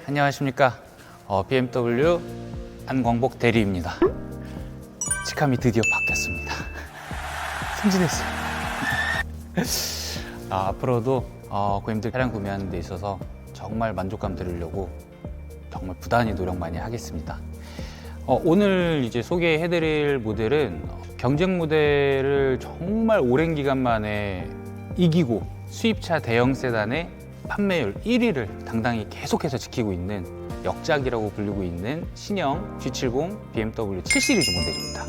안녕하십니까. BMW 안광복 대리입니다. 직함이 드디어 바뀌었습니다. 승진했어요. 앞으로도 고객님들 차량 구매하는 데 있어서 정말 만족감 드리려고 정말 부단히 노력 많이 하겠습니다. 오늘 이제 소개해드릴 모델은 경쟁 모델을 정말 오랜 기간 만에 이기고 수입차 대형 세단의 판매율 1위를 당당히 계속해서 지키고 있는 역작이라고 불리고 있는 신형 G70 BMW 7 시리즈 모델입니다.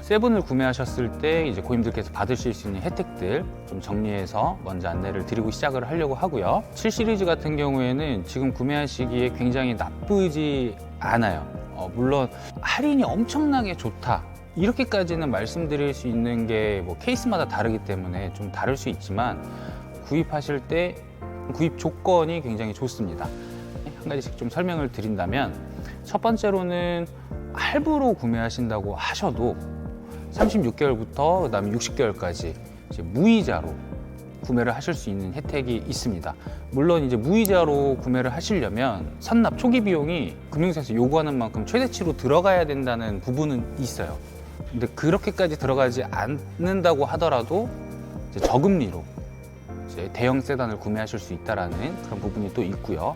세븐을 구매하셨을 때 이제 고객님들께서 받으실 수 있는 혜택들 좀 정리해서 먼저 안내를 드리고 시작을 하려고 하고요. 7 시리즈 같은 경우에는 지금 구매하시기에 굉장히 나쁘지 않아요. 물론 할인이 엄청나게 좋다 이렇게까지는 말씀드릴 수 있는 게 뭐 케이스마다 다르기 때문에 좀 다를 수 있지만 구입하실 때 구입 조건이 굉장히 좋습니다. 한 가지씩 좀 설명을 드린다면 첫 번째로는 할부로 구매하신다고 하셔도 36개월부터 그다음에 60개월까지 무이자로 구매를 하실 수 있는 혜택이 있습니다. 물론 이제 무이자로 구매를 하시려면 선납 초기 비용이 금융사에서 요구하는 만큼 최대치로 들어가야 된다는 부분은 있어요. 근데 그렇게까지 들어가지 않는다고 하더라도 이제 저금리로 이제 대형 세단을 구매하실 수 있다라는 그런 부분이 또 있고요.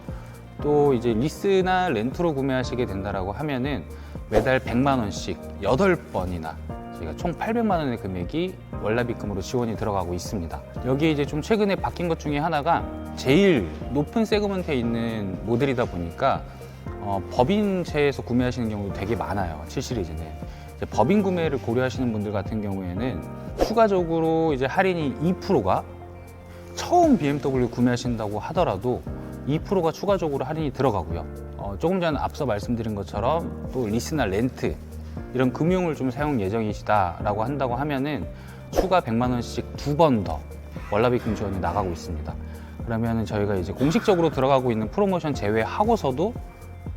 또 이제 리스나 렌트로 구매하시게 된다라고 하면은 매달 100만 원씩 8번이나 저희가 총 800만 원의 금액이 월납입금으로 지원이 들어가고 있습니다. 여기에 이제 좀 최근에 바뀐 것 중에 하나가 제일 높은 세그먼트에 있는 모델이다 보니까 법인채에서 구매하시는 경우도 되게 많아요. 7 시리즈는. 이제 법인 구매를 고려하시는 분들 같은 경우에는 추가적으로 이제 할인이 2%가 처음 BMW 구매하신다고 하더라도 2%가 추가적으로 할인이 들어가고요. 조금 전 앞서 말씀드린 것처럼 또 리스나 렌트 이런 금융을 좀 사용 예정이시다라고 한다고 하면은 추가 100만 원씩 2번 더 월납입금 지원이 나가고 있습니다. 그러면은 저희가 이제 공식적으로 들어가고 있는 프로모션 제외하고서도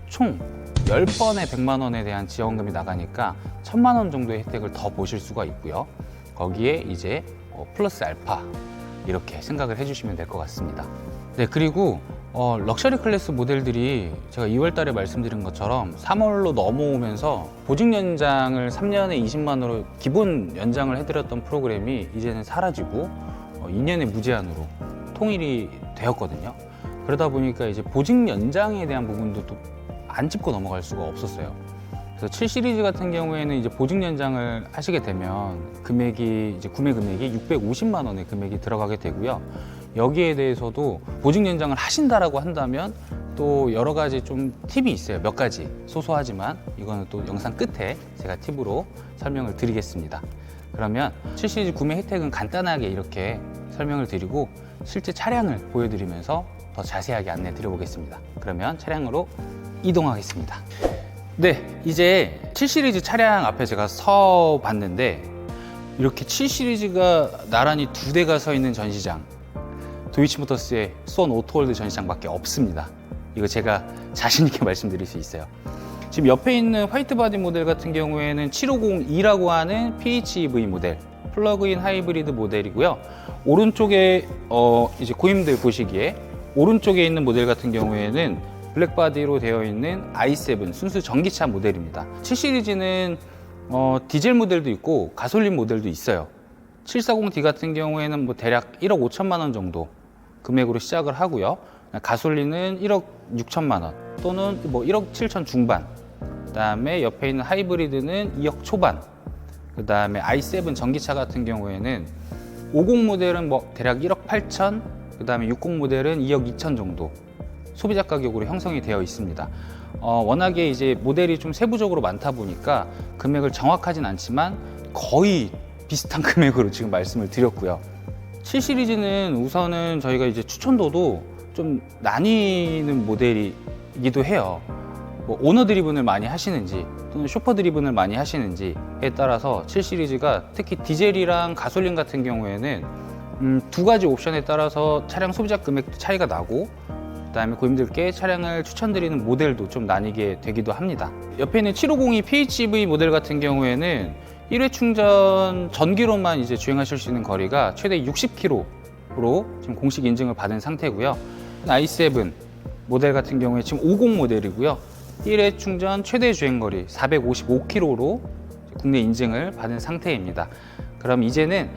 총 10번의 100만 원에 대한 지원금이 나가니까 1000만 원 정도의 혜택을 더 보실 수가 있고요. 거기에 이제 플러스 알파 이렇게 생각을 해주시면 될 것 같습니다. 네, 그리고 럭셔리 클래스 모델들이 제가 2월 달에 말씀드린 것처럼 3월로 넘어오면서 보증 연장을 3년에 20만으로 기본 연장을 해드렸던 프로그램이 이제는 사라지고 2년의 무제한으로 통일이 되었거든요. 그러다 보니까 이제 보증 연장에 대한 부분도 또 안 짚고 넘어갈 수가 없었어요. 그래서 7 시리즈 같은 경우에는 이제 보증 연장을 하시게 되면 금액이 이제 구매 금액이 650만 원의 금액이 들어가게 되고요. 여기에 대해서도 보증 연장을 하신다라고 한다면 또 여러 가지 좀 팁이 있어요. 몇 가지 소소하지만 이거는 또 영상 끝에 제가 팁으로 설명을 드리겠습니다. 그러면 7 시리즈 구매 혜택은 간단하게 이렇게 설명을 드리고 실제 차량을 보여드리면서 더 자세하게 안내 드려보겠습니다. 그러면 차량으로 이동하겠습니다. 네, 이제 7 시리즈 차량 앞에 제가 서 봤는데 이렇게 7 시리즈가 나란히 2대가 서 있는 전시장 도이치모터스의 수원 오토월드 전시장밖에 없습니다. 이거 제가 자신 있게 말씀드릴 수 있어요. 지금 옆에 있는 화이트 바디 모델 같은 경우에는 750E라고 하는 PHEV 모델 플러그인 하이브리드 모델이고요. 오른쪽에 이제 고객님들 보시기에 오른쪽에 있는 모델 같은 경우에는 블랙바디로 되어 있는 i7 순수 전기차 모델입니다. 7 시리즈는 디젤 모델도 있고 가솔린 모델도 있어요. 740D 같은 경우에는 뭐 대략 1억 5천만 원 정도 금액으로 시작을 하고요. 가솔린은 1억 6천만 원 또는 뭐 1억 7천 중반. 그다음에 옆에 있는 하이브리드는 2억 초반. 그다음에 i7 전기차 같은 경우에는 50 모델은 뭐 대략 1억 8천. 그다음에 60 모델은 2억 2천 정도. 소비자 가격으로 형성이 되어 있습니다. 워낙에 이제 모델이 좀 세부적으로 많다 보니까 금액을 정확하진 않지만 거의 비슷한 금액으로 지금 말씀을 드렸고요. 7 시리즈는 우선은 저희가 이제 추천도도 좀 나뉘는 모델이기도 해요. 뭐 오너 드리븐을 많이 하시는지 또는 쇼퍼 드리븐을 많이 하시는지에 따라서 7 시리즈가 특히 디젤이랑 가솔린 같은 경우에는 두 가지 옵션에 따라서 차량 소비자 금액도 차이가 나고 그다음에 고객님들께 차량을 추천드리는 모델도 좀 나뉘게 되기도 합니다. 옆에 있는 750E PHEV 모델 같은 경우에는 1회 충전 전기로만 이제 주행하실 수 있는 거리가 최대 60km로 지금 공식 인증을 받은 상태고요. i7 모델 같은 경우에 지금 50 모델이고요. 1회 충전 최대 주행거리 455km로 국내 인증을 받은 상태입니다. 그럼 이제는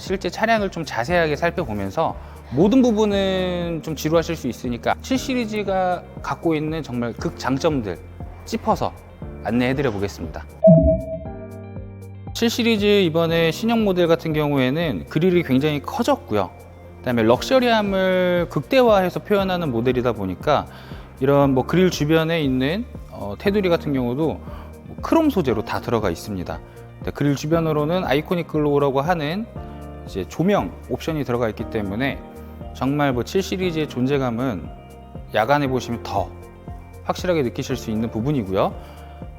실제 차량을 좀 자세하게 살펴보면서 모든 부분은 좀 지루하실 수 있으니까 7 시리즈가 갖고 있는 정말 극장점들 짚어서 안내해드려 보겠습니다. 7 시리즈 이번에 신형 모델 같은 경우에는 그릴이 굉장히 커졌고요. 그다음에 럭셔리함을 극대화해서 표현하는 모델이다 보니까 이런 뭐 그릴 주변에 있는 테두리 같은 경우도 크롬 소재로 다 들어가 있습니다. 그릴 주변으로는 아이코닉 글로우라고 하는 이제 조명 옵션이 들어가 있기 때문에 정말 뭐 7 시리즈의 존재감은 야간에 보시면 더 확실하게 느끼실 수 있는 부분이고요.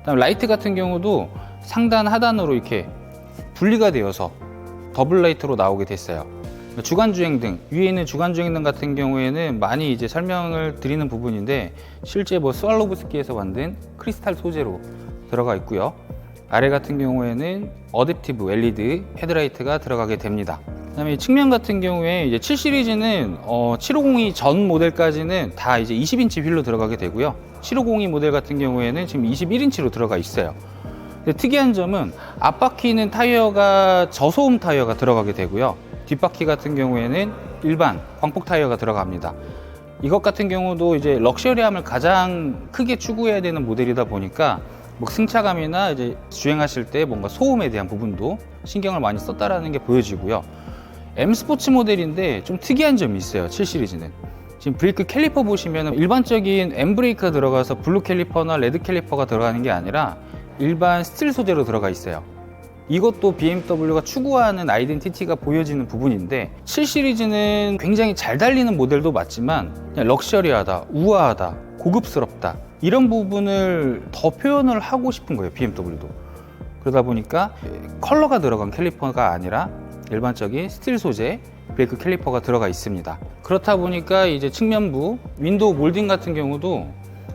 그다음 라이트 같은 경우도 상단 하단으로 이렇게 분리가 되어서 더블 라이트로 나오게 됐어요. 주간 주행등, 위에 있는 주간 주행등 같은 경우에는 많이 이제 설명을 드리는 부분인데 실제 뭐 스왈로브스키에서 만든 크리스탈 소재로 들어가 있고요. 아래 같은 경우에는 어댑티브 LED 헤드라이트가 들어가게 됩니다. 그다음에 측면 같은 경우에 이제 7 시리즈는 7502 전 모델까지는 다 이제 20인치 휠로 들어가게 되고요. 7502 모델 같은 경우에는 지금 21인치로 들어가 있어요. 근데 특이한 점은 앞바퀴는 타이어가 저소음 타이어가 들어가게 되고요. 뒷바퀴 같은 경우에는 일반 광폭 타이어가 들어갑니다. 이것 같은 경우도 이제 럭셔리함을 가장 크게 추구해야 되는 모델이다 보니까 뭐 승차감이나 이제 주행하실 때 뭔가 소음에 대한 부분도 신경을 많이 썼다라는 게 보여지고요. M 스포츠 모델인데 좀 특이한 점이 있어요. 7 시리즈는 지금 브레이크 캘리퍼 보시면 일반적인 M 브레이크가 들어가서 블루 캘리퍼나 레드 캘리퍼가 들어가는 게 아니라 일반 스틸 소재로 들어가 있어요. 이것도 BMW가 추구하는 아이덴티티가 보여지는 부분인데 7 시리즈는 굉장히 잘 달리는 모델도 맞지만 그냥 럭셔리하다, 우아하다, 고급스럽다 이런 부분을 더 표현을 하고 싶은 거예요. BMW도. 그러다 보니까 컬러가 들어간 캘리퍼가 아니라 일반적인 스틸 소재 브레이크 캘리퍼가 들어가 있습니다. 그렇다 보니까 이제 측면부 윈도우 몰딩 같은 경우도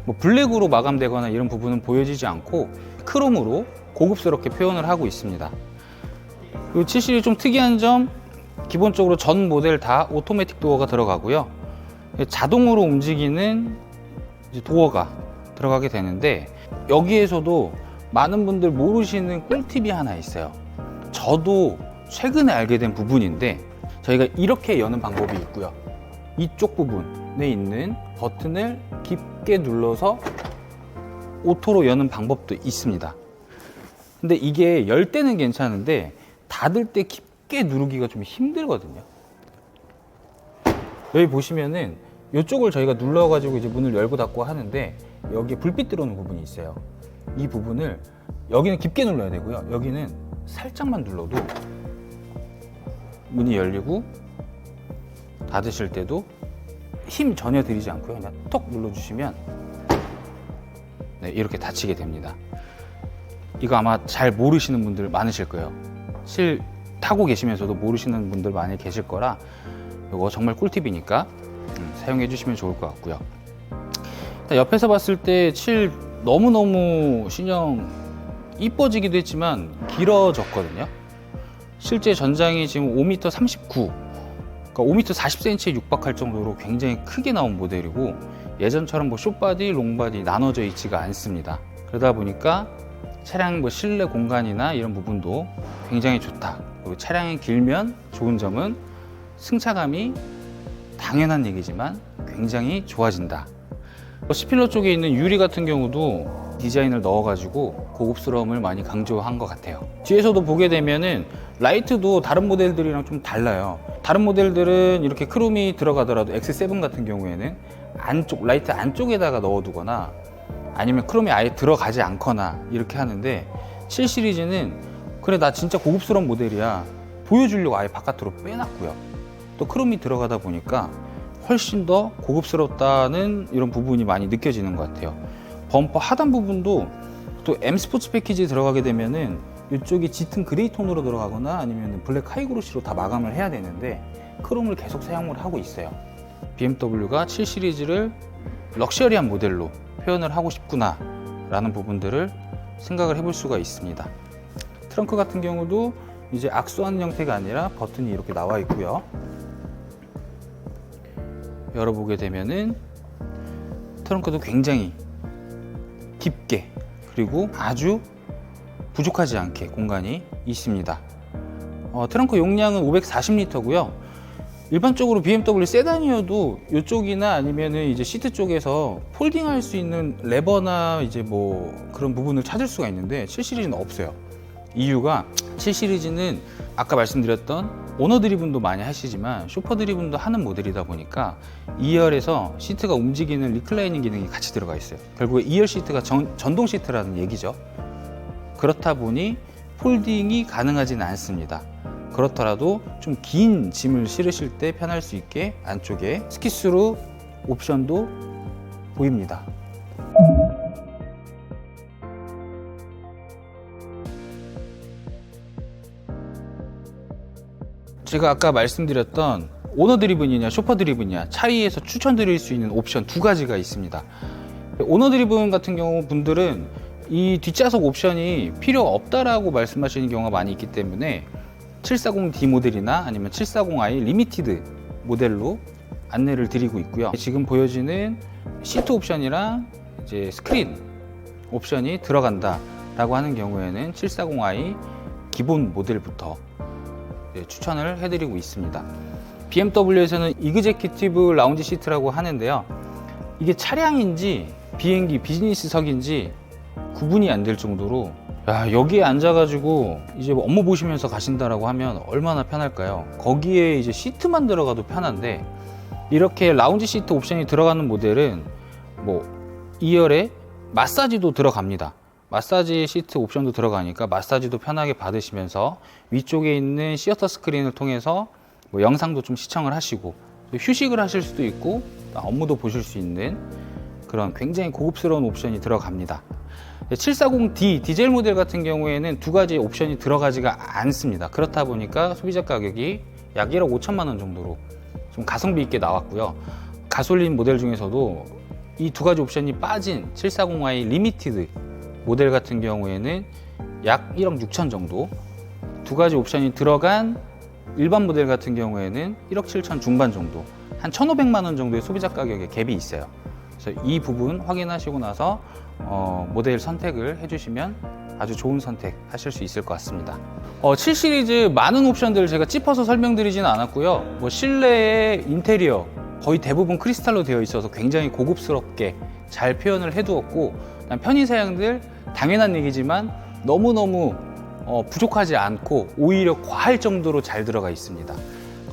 뭐 블랙으로 마감되거나 이런 부분은 보여지지 않고 크롬으로 고급스럽게 표현을 하고 있습니다. 그리고 7 시리즈 좀 특이한 점, 기본적으로 전 모델 다 오토매틱 도어가 들어가고요. 자동으로 움직이는 도어가 들어가게 되는데 여기에서도 많은 분들 모르시는 꿀팁이 하나 있어요. 저도 최근에 알게 된 부분인데 저희가 이렇게 여는 방법이 있고요. 이쪽 부분에 있는 버튼을 깊게 눌러서 오토로 여는 방법도 있습니다. 근데 이게 열 때는 괜찮은데 닫을 때 깊게 누르기가 좀 힘들거든요. 여기 보시면은 이쪽을 저희가 눌러가지고 이제 문을 열고 닫고 하는데 여기에 불빛 들어오는 부분이 있어요. 이 부분을 여기는 깊게 눌러야 되고요. 여기는 살짝만 눌러도 문이 열리고 닫으실 때도 힘 전혀 들이지 않고요. 그냥 톡 눌러주시면 네, 이렇게 닫히게 됩니다. 이거 아마 잘 모르시는 분들 많으실 거예요. 타고 계시면서도 모르시는 분들 많이 계실 거라 이거 정말 꿀팁이니까 사용해 주시면 좋을 것 같고요. 옆에서 봤을 때 7 너무너무 신형 이뻐지기도 했지만 길어졌거든요. 실제 전장이 지금 5m 39 그러니까 5m 40cm에 육박할 정도로 굉장히 크게 나온 모델이고 예전처럼 뭐 숏바디, 롱바디 나눠져 있지가 않습니다. 그러다 보니까 차량 뭐 실내 공간이나 이런 부분도 굉장히 좋다. 그리고 차량이 길면 좋은 점은 승차감이 당연한 얘기지만 굉장히 좋아진다. C필러 쪽에 있는 유리 같은 경우도 디자인을 넣어가지고 고급스러움을 많이 강조한 것 같아요. 뒤에서도 보게 되면은 라이트도 다른 모델들이랑 좀 달라요. 다른 모델들은 이렇게 크롬이 들어가더라도 X7 같은 경우에는 라이트 안쪽에다가 넣어두거나 아니면 크롬이 아예 들어가지 않거나 이렇게 하는데 7 시리즈는 그래 나 진짜 고급스러운 모델이야 보여주려고 아예 바깥으로 빼놨고요. 또 크롬이 들어가다 보니까 훨씬 더 고급스럽다는 이런 부분이 많이 느껴지는 것 같아요. 범퍼 하단 부분도 또 M 스포츠 패키지 들어가게 되면은 이쪽이 짙은 그레이 톤으로 들어가거나 아니면 블랙 하이그로시로 다 마감을 해야 되는데 크롬을 계속 사용을 하고 있어요. BMW가 7 시리즈를 럭셔리한 모델로 표현을 하고 싶구나 라는 부분들을 생각을 해볼 수가 있습니다. 트렁크 같은 경우도 이제 악수하는 형태가 아니라 버튼이 이렇게 나와 있고요. 열어보게 되면은 트렁크도 굉장히 깊게 그리고 아주 부족하지 않게 공간이 있습니다. 트렁크 용량은 540리터고요. 일반적으로 BMW 세단이어도 이쪽이나 아니면은 이제 시트 쪽에서 폴딩할 수 있는 레버나 이제 뭐 그런 부분을 찾을 수가 있는데 7 시리즈는 없어요. 이유가 7 시리즈는 아까 말씀드렸던 오너 드리븐도 많이 하시지만 쇼퍼 드리븐도 하는 모델이다 보니까 2열에서 시트가 움직이는 리클라이닝 기능이 같이 들어가 있어요. 결국에 2열 시트가 전동 시트라는 얘기죠. 그렇다 보니 폴딩이 가능하지는 않습니다. 그렇더라도 좀 긴 짐을 실으실 때 편할 수 있게 안쪽에 스키스루 옵션도 보입니다. 제가 아까 말씀드렸던 오너 드리븐이냐 쇼퍼 드리븐이냐 차이에서 추천드릴 수 있는 옵션 두 가지가 있습니다. 오너 드리븐 같은 경우 분들은 이 뒷좌석 옵션이 필요 없다라고 말씀하시는 경우가 많이 있기 때문에 740D 모델이나 아니면 740i 리미티드 모델로 안내를 드리고 있고요. 지금 보여지는 시트 옵션이랑 이제 스크린 옵션이 들어간다 라고 하는 경우에는 740i 기본 모델부터 추천을 해드리고 있습니다. BMW에서는 이그제큐티브 라운지 시트라고 하는데요. 이게 차량인지 비행기 비즈니스석인지 구분이 안 될 정도로 여기에 앉아가지고 이제 뭐 업무 보시면서 가신다라고 하면 얼마나 편할까요? 거기에 이제 시트만 들어가도 편한데 이렇게 라운지 시트 옵션이 들어가는 모델은 뭐 2열에 마사지도 들어갑니다. 마사지 시트 옵션도 들어가니까 마사지도 편하게 받으시면서 위쪽에 있는 시어터 스크린을 통해서 뭐 영상도 좀 시청을 하시고 휴식을 하실 수도 있고 업무도 보실 수 있는 그런 굉장히 고급스러운 옵션이 들어갑니다. 740D 디젤 모델 같은 경우에는 두 가지 옵션이 들어가지가 않습니다. 그렇다 보니까 소비자 가격이 약 1억 5천만 원 정도로 좀 가성비 있게 나왔고요. 가솔린 모델 중에서도 이 두 가지 옵션이 빠진 740i 리미티드 모델 같은 경우에는 약 1억 6천 정도, 두 가지 옵션이 들어간 일반 모델 같은 경우에는 1억 7천 중반 정도, 한 1,500만 원 정도의 소비자 가격의 갭이 있어요. 그래서 이 부분 확인하시고 나서 모델 선택을 해주시면 아주 좋은 선택 하실 수 있을 것 같습니다. 7 시리즈 많은 옵션들 제가 짚어서 설명드리지는 않았고요. 뭐 실내의 인테리어 거의 대부분 크리스탈로 되어 있어서 굉장히 고급스럽게 잘 표현을 해두었고, 편의사양들 당연한 얘기지만 너무너무 부족하지 않고 오히려 과할 정도로 잘 들어가 있습니다.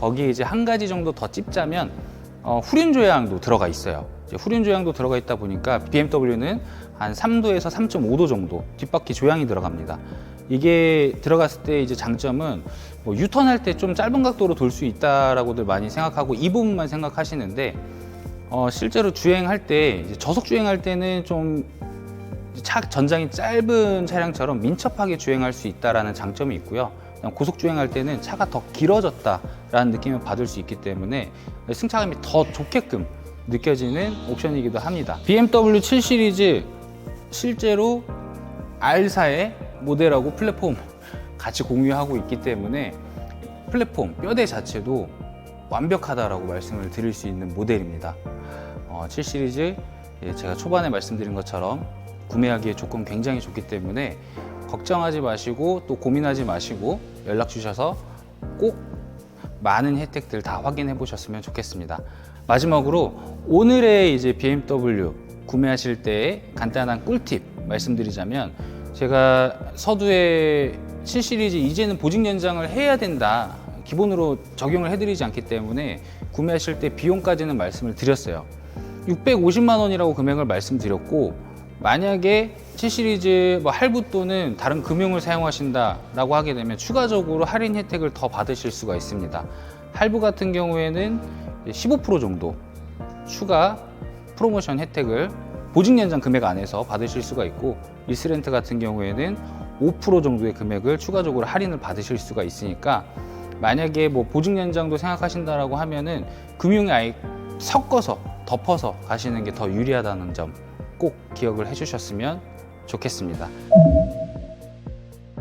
거기에 이제 한 가지 정도 더 찝자면 후륜 조향도 들어가 있어요. 후륜 조향도 들어가 있다 보니까 BMW는 한 3도에서 3.5도 정도 뒷바퀴 조향이 들어갑니다. 이게 들어갔을 때 이제 장점은 뭐 유턴할 때 좀 짧은 각도로 돌 수 있다라고들 많이 생각하고 이 부분만 생각하시는데 실제로 주행할 때 이제 저속 주행할 때는 좀 차 전장이 짧은 차량처럼 민첩하게 주행할 수 있다라는 장점이 있고요. 고속 주행할 때는 차가 더 길어졌다라는 느낌을 받을 수 있기 때문에 승차감이 더 좋게끔 느껴지는 옵션이기도 합니다. BMW 7 시리즈 실제로 R사의 모델하고 플랫폼 같이 공유하고 있기 때문에 플랫폼 뼈대 자체도 완벽하다라고 말씀을 드릴 수 있는 모델입니다. 7 시리즈 제가 초반에 말씀드린 것처럼 구매하기에 조건 굉장히 좋기 때문에 걱정하지 마시고 또 고민하지 마시고 연락 주셔서 꼭 많은 혜택들 다 확인해 보셨으면 좋겠습니다. 마지막으로 오늘의 이제 BMW 구매하실 때 간단한 꿀팁 말씀드리자면, 제가 서두에 7 시리즈 이제는 보증 연장을 해야 된다, 기본으로 적용을 해드리지 않기 때문에 구매하실 때 비용까지는 말씀을 드렸어요. 650만 원이라고 금액을 말씀드렸고, 만약에 7 시리즈 뭐 할부 또는 다른 금융을 사용하신다라고 하게 되면 추가적으로 할인 혜택을 더 받으실 수가 있습니다. 할부 같은 경우에는 15% 정도 추가 프로모션 혜택을 보증 연장 금액 안에서 받으실 수가 있고, 리스렌트 같은 경우에는 5% 정도의 금액을 추가적으로 할인을 받으실 수가 있으니까, 만약에 뭐 보증 연장도 생각하신다라고 하면은 금융에 아예 섞어서 덮어서 가시는 게 더 유리하다는 점 꼭 기억을 해주셨으면 좋겠습니다.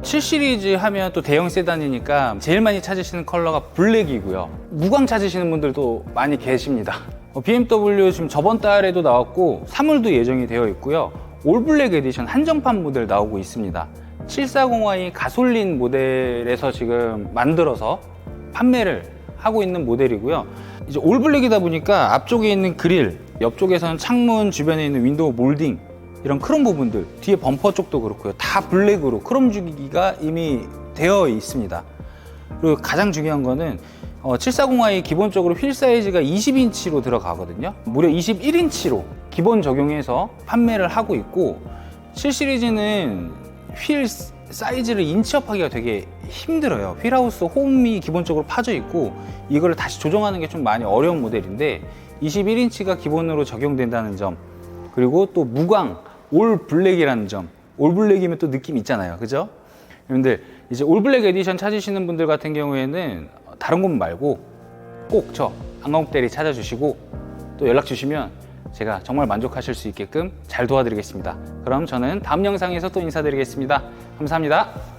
7 시리즈 하면 또 대형 세단이니까 제일 많이 찾으시는 컬러가 블랙이고요. 무광 찾으시는 분들도 많이 계십니다. BMW 지금 저번 달에도 나왔고 3월도 예정이 되어 있고요. 올블랙 에디션 한정판 모델 나오고 있습니다. 740i 가솔린 모델에서 지금 만들어서 판매를 하고 있는 모델이고요. 이제 올블랙이다 보니까 앞쪽에 있는 그릴, 옆쪽에서는 창문 주변에 있는 윈도우 몰딩, 이런 크롬 부분들, 뒤에 범퍼 쪽도 그렇고요. 다 블랙으로 크롬 주기가 이미 되어 있습니다. 그리고 가장 중요한 거는 740i 기본적으로 휠 사이즈가 20인치로 들어가거든요. 무려 21인치로 기본 적용해서 판매를 하고 있고, 7 시리즈는 휠 사이즈를 인치업하기가 되게 힘들어요. 휠하우스 홈이 기본적으로 파져 있고 이걸 다시 조정하는 게 좀 많이 어려운 모델인데 21인치가 기본으로 적용된다는 점, 그리고 또 무광 올 블랙이라는 점. 올 블랙이면 또 느낌 있잖아요, 그죠? 여러분들 이제 올 블랙 에디션 찾으시는 분들 같은 경우에는 다른 곳 말고 꼭 저 안광대리 찾아주시고 또 연락 주시면 제가 정말 만족하실 수 있게끔 잘 도와드리겠습니다. 그럼 저는 다음 영상에서 또 인사드리겠습니다. 감사합니다.